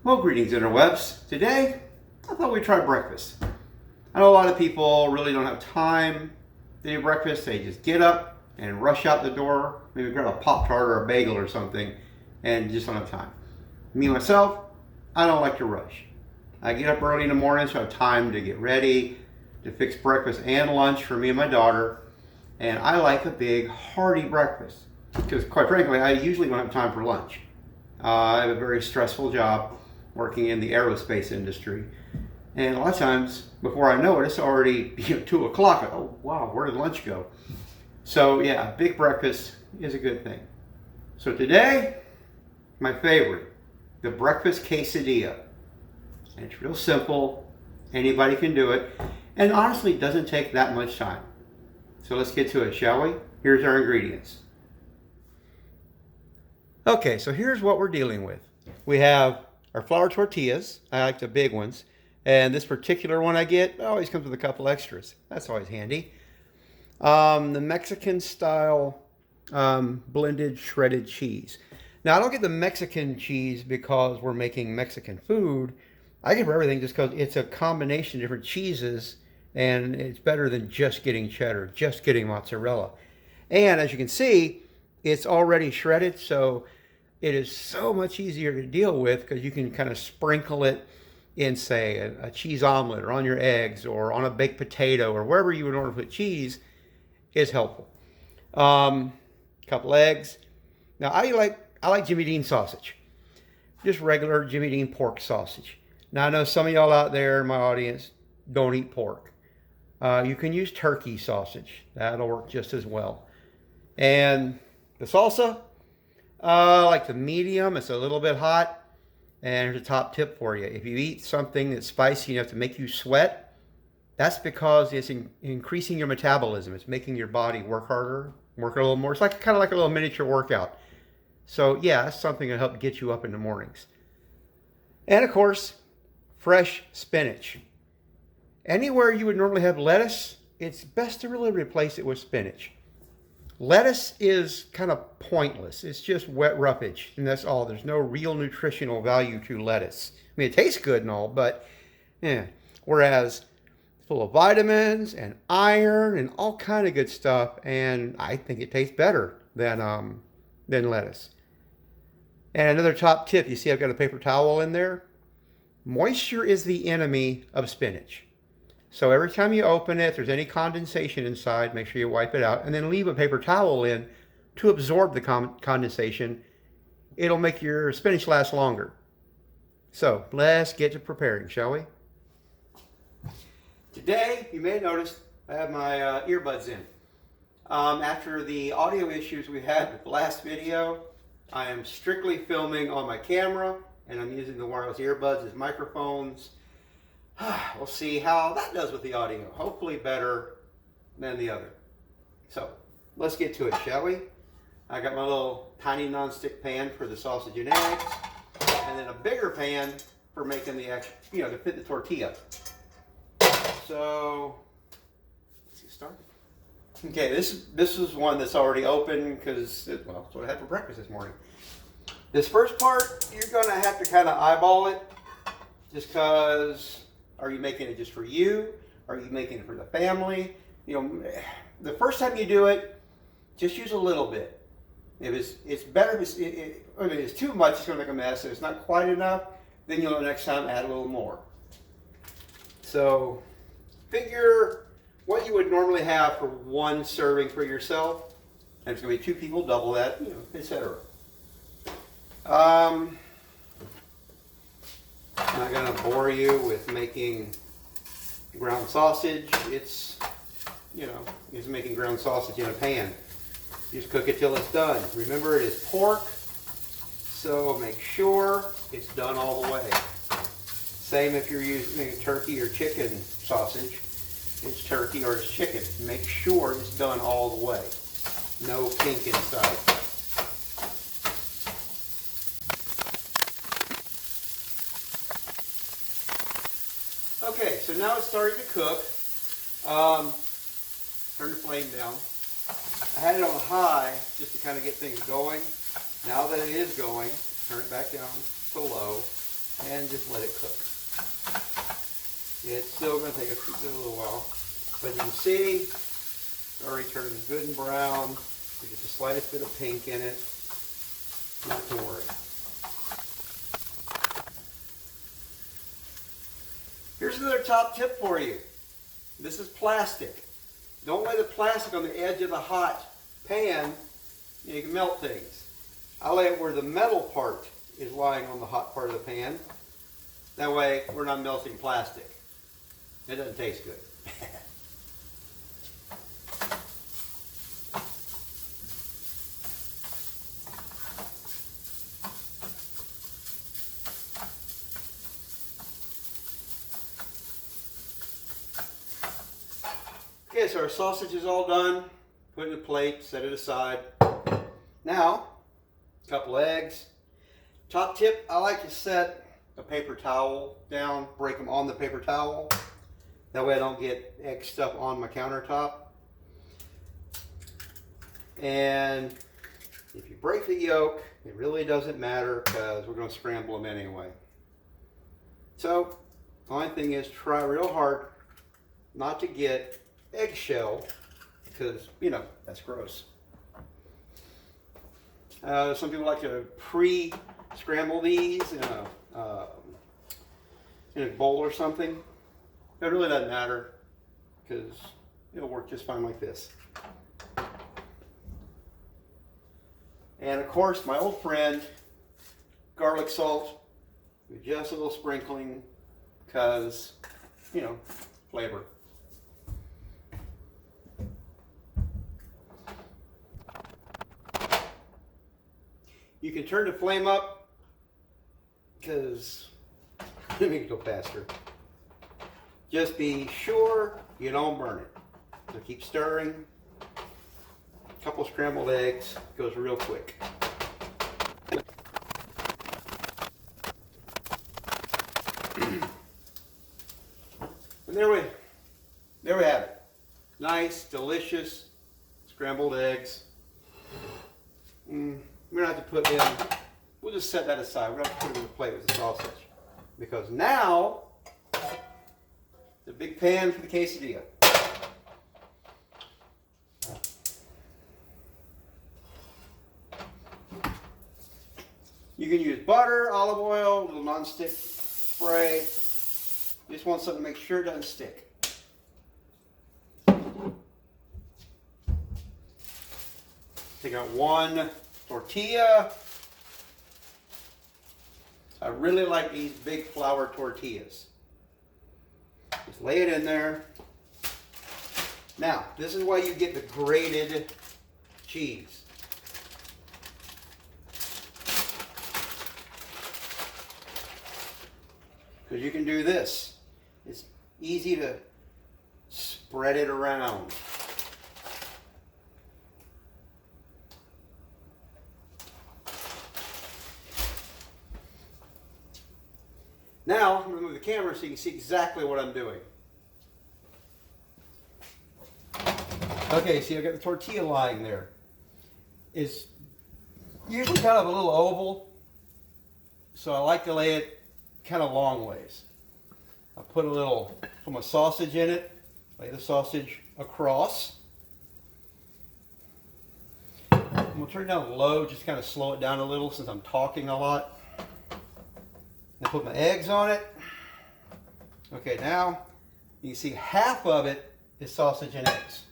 Well, greetings interwebs. Today, I thought we'd try breakfast. I know a lot of people really don't have time to do breakfast. They just get up and rush out the door, maybe grab a Pop-Tart or a bagel or something, and just don't have time. Me, myself, I don't like to rush. I get up early in the morning so I have time to get ready, to fix breakfast and lunch for me and my daughter. And I like a big, hearty breakfast because, quite frankly, I usually don't have time for lunch. I have a very stressful job working in the aerospace industry. And a lot of times, before I know it, it's already 2 o'clock. Oh, wow, where did lunch go? So, yeah, big breakfast is a good thing. So today, my favorite, the breakfast quesadilla. And it's real simple. Anybody can do it. And honestly, it doesn't take that much time. So let's get to it, shall we? Here's our ingredients. Okay, so here's what we're dealing with. We have our flour tortillas. I like the big ones. And this particular one I get always comes with a couple extras. That's always handy. The Mexican style blended shredded cheese. Now, I don't get the Mexican cheese because we're making Mexican food. I get for everything just because it's a combination of different cheeses, and it's better than just getting cheddar, just getting mozzarella. And as you can see, it's already shredded, so it is so much easier to deal with because you can kind of sprinkle it in, say, a cheese omelet or on your eggs or on a baked potato or wherever you would normally put cheese is helpful. Couple eggs. Now, I like Jimmy Dean sausage, just regular Jimmy Dean pork sausage. Now, I know some of y'all out there in my audience don't eat pork. You can use turkey sausage. That'll work just as well. And the salsa, I like the medium. It's a little bit hot. And here's a top tip for you. If you eat something that's spicy enough to make you sweat, that's because it's increasing your metabolism. It's making your body work harder, work a little more. It's kind of like a little miniature workout. So yeah, that's something to help get you up in the mornings. And of course, fresh spinach. Anywhere you would normally have lettuce, it's best to really replace it with spinach. Lettuce is kind of pointless. It's just wet roughage, and that's all. There's no real nutritional value to lettuce. I mean, it tastes good and all, but yeah. Whereas it's full of vitamins and iron and all kind of good stuff, and I think it tastes better than lettuce. And another top tip, you see I've got a paper towel in there. Moisture is the enemy of spinach. So every time you open it, if there's any condensation inside, make sure you wipe it out and then leave a paper towel in to absorb the condensation. It'll make your spinach last longer. So let's get to preparing, shall we? Today, you may have noticed I have my earbuds in. After the audio issues we had with the last video, I am strictly filming on my camera and I'm using the wireless earbuds as microphones. We'll see how that does with the audio. Hopefully better than the other. So let's get to it, shall we? I got my little tiny non-stick pan for the sausage and eggs, and then a bigger pan for making the extra, to fit the tortilla. So let's get started. Okay, this is one that's already open because well, that's what I had for breakfast this morning. This first part, you're gonna have to kind of eyeball it, just because. Are you making it just for you? Are you making it for the family? The first time you do it, just use a little bit. It's better if it's too much, it's going to make a mess. If it's not quite enough, then you'll next time add a little more. So figure what you would normally have for one serving for yourself. And it's going to be 2 people, double that, etc. I'm not going to bore you with making ground sausage. It's making ground sausage in a pan. You just cook it till it's done. Remember, it is pork, so make sure it's done all the way. Same if you're using turkey or chicken sausage. It's turkey or it's chicken. Make sure it's done all the way. No pink inside. Okay, so now it's starting to cook. Turn the flame down. I had it on high just to kind of get things going. Now that it is going, turn it back down to low. and just let it cook. It's still going to take a little while, but you can see it's already turning good and brown. You get the slightest bit of pink in it. Not to worry. Here's another top tip for you. This is plastic. Don't lay the plastic on the edge of the hot pan. You can melt things. I lay it where the metal part is lying on the hot part of the pan. That way we're not melting plastic. It doesn't taste good. Okay, so our sausage is all done. Put it in a plate, set it aside. Now, a couple eggs. Top tip, I like to set a paper towel down, break them on the paper towel. That way I don't get egg stuff on my countertop. And if you break the yolk, it really doesn't matter because we're going to scramble them anyway. So, the only thing is try real hard not to get eggshell because, you know, that's gross. Some people like to pre-scramble these in a bowl or something. It really doesn't matter because it'll work just fine like this. And of course, my old friend, garlic salt, with just a little sprinkling because, you know, flavor. You can turn the flame up because let me go faster. Just be sure you don't burn it. So keep stirring. A couple scrambled eggs goes real quick. And there we have it. Nice, delicious scrambled eggs. We don't have to put in, we'll just set that aside. We don't have to put it in the plate with the sausage. Because now, the big pan for the quesadilla. You can use butter, olive oil, a little non-stick spray. You just want something to make sure it doesn't stick. Take out one tortilla. I really like these big flour tortillas. Just lay it in there. Now, this is why you get the grated cheese. Because you can do this. It's easy to spread it around. Now, I'm going to move the camera so you can see exactly what I'm doing. Okay, see, I've got the tortilla lying there. It's usually kind of a little oval, so I like to lay it kind of long ways. I'll put a little, put my sausage in it, lay the sausage across. I'm going to turn it down low, just kind of slow it down a little since I'm talking a lot. And put my eggs on it. Okay, now you can see half of it is sausage and eggs.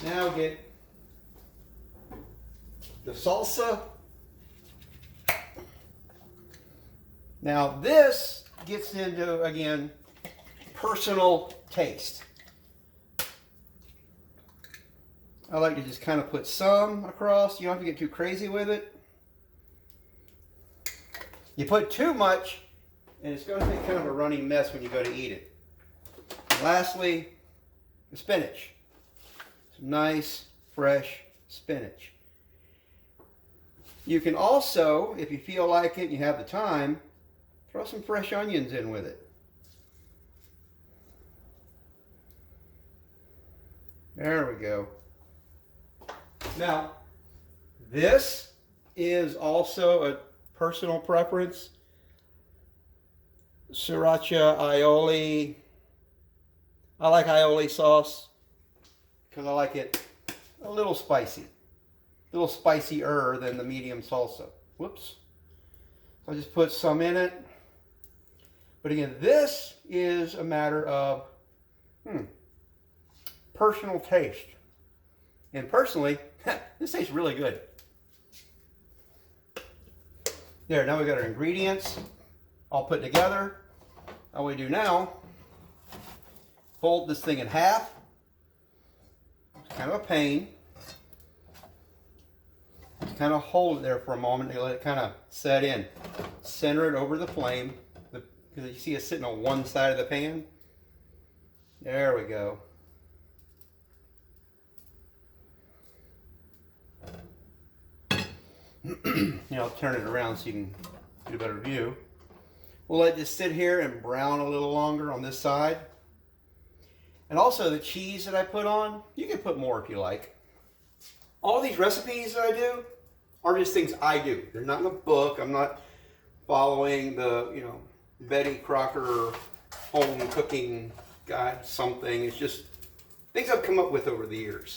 Now get the salsa. Now this gets into, again, personal taste. I like to just kind of put some across. You don't have to get too crazy with it. You put too much, and it's going to make kind of a runny mess when you go to eat it. And lastly, the spinach. Some nice, fresh spinach. You can also, if you feel like it and you have the time, throw some fresh onions in with it. There we go. Now, This is also a personal preference. Sriracha aioli. I like aioli sauce because I like it a little spicy. A little spicier than the medium salsa. Whoops. So I just put some in it. But again, this is a matter of personal taste. And personally, this tastes really good. There, now we got our ingredients all put together. All we do now, fold this thing in half. It's kind of a pain. Just kind of hold it there for a moment and let it kind of set in. Center it over the flame, because you see it sitting on one side of the pan. There we go. I'll turn it around so you can get a better view. We'll let this sit here and brown a little longer on this side. And also the cheese that I put on, you can put more if you like. All these recipes that I do are just things I do. They're not in a book. I'm not following the, Betty Crocker home cooking guide something. It's just things I've come up with over the years.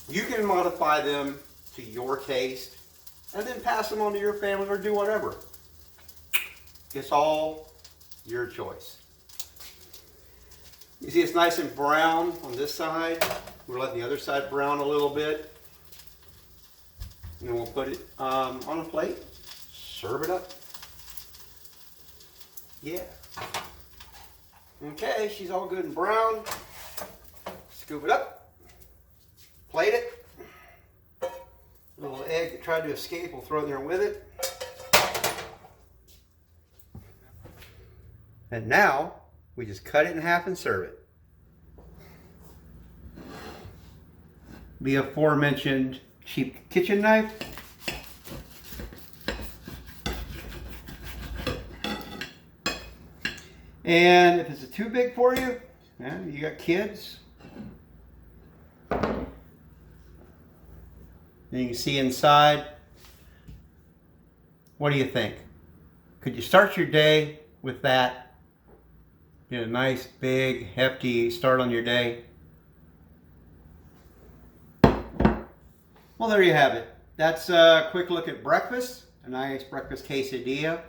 You can modify them to your taste and then pass them on to your family or do whatever. It's all your choice. You see it's nice and brown on this side. We're letting the other side brown a little bit. And then we'll put it on a plate. Serve it up. Yeah. Okay, she's all good and brown. Scoop it up. Plate it. A little egg that tried to escape, we'll throw it in there with it. And now, we just cut it in half and serve it. The aforementioned cheap kitchen knife. And if it's too big for you, you got kids. And you can see inside. What do you think? Could you start your day with that? Get a nice, big, hefty start on your day. Well, there you have it. That's a quick look at breakfast. A nice breakfast quesadilla.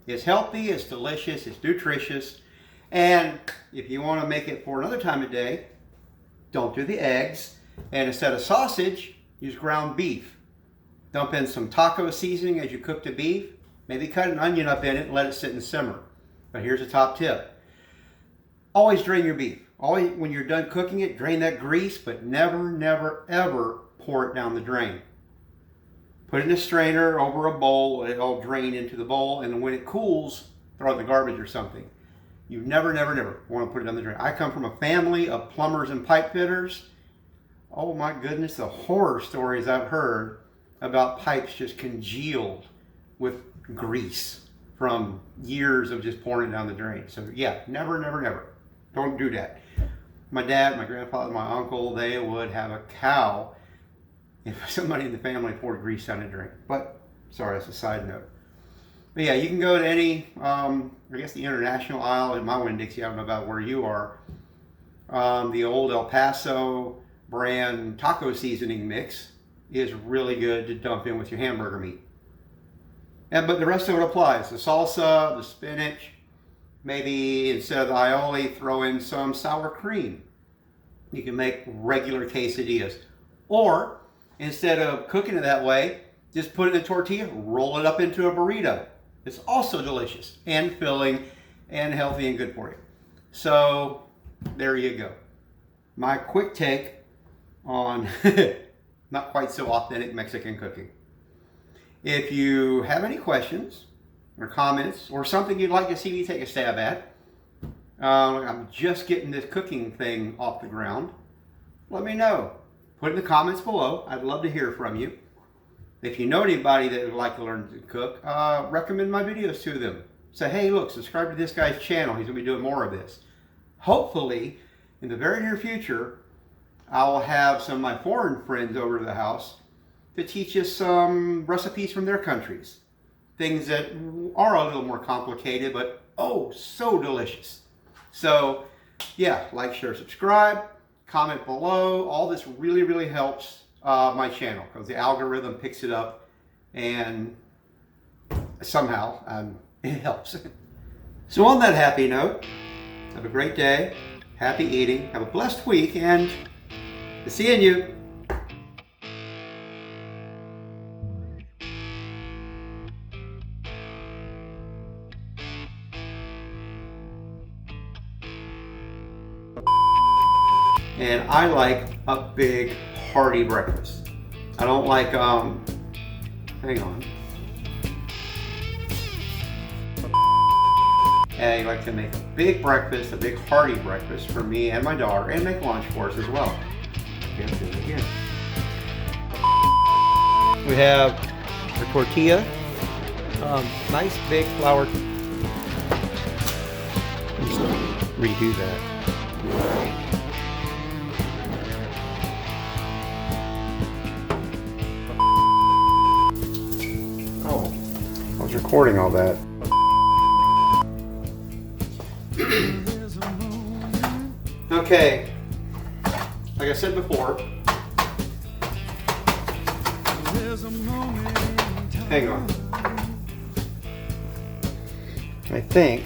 It's healthy, it's delicious, it's nutritious. And if you want to make it for another time of day, don't do the eggs. And instead of sausage, use ground beef. Dump in some taco seasoning as you cook the beef. Maybe cut an onion up in it and let it sit and simmer. But here's a top tip. Always drain your beef. Always, when you're done cooking it, drain that grease, but never, never, ever pour it down the drain. Put it in a strainer over a bowl. It'll drain into the bowl. And when it cools, throw it in the garbage or something. You never, never, never want to put it down the drain. I come from a family of plumbers and pipe fitters. Oh my goodness, the horror stories I've heard about pipes just congealed with grease from years of just pouring it down the drain. So yeah, never, never, never. Don't do that. My dad, my grandfather, my uncle, they would have a cow if somebody in the family poured grease down the drain. But, sorry, that's a side note. But yeah, you can go to any, I guess the international aisle in my Winn-Dixie, I don't know about where you are. The old El Paso brand taco seasoning mix is really good to dump in with your hamburger meat. But the rest of it applies. The salsa, the spinach, maybe instead of the aioli, throw in some sour cream. You can make regular quesadillas. Or, instead of cooking it that way, just put it in a tortilla, roll it up into a burrito. It's also delicious and filling and healthy and good for you. So, there you go. My quick take on not quite so authentic Mexican cooking. If you have any questions or comments or something you'd like to see me take a stab at, I'm just getting this cooking thing off the ground, let me know. Put it in the comments below. I'd love to hear from you. If you know anybody that would like to learn to cook, recommend my videos to them. Say, hey, look, subscribe to this guy's channel. He's going to be doing more of this. Hopefully, in the very near future, I will have some of my foreign friends over to the house to teach us some recipes from their countries. Things that are a little more complicated, but oh, so delicious. So yeah, like, share, subscribe, comment below. All this really, really helps my channel because the algorithm picks it up and somehow it helps. So on that happy note, have a great day, happy eating, have a blessed week, and seeing you. And I like a big hearty breakfast. I don't like, hang on. I like to make a big breakfast, a big hearty breakfast for me and my daughter, and make lunch for us as well. Okay, let's do it again. We have the tortilla, nice big flour. Let's redo that. Oh, I was recording all that. Okay, like I said before, hang on. I think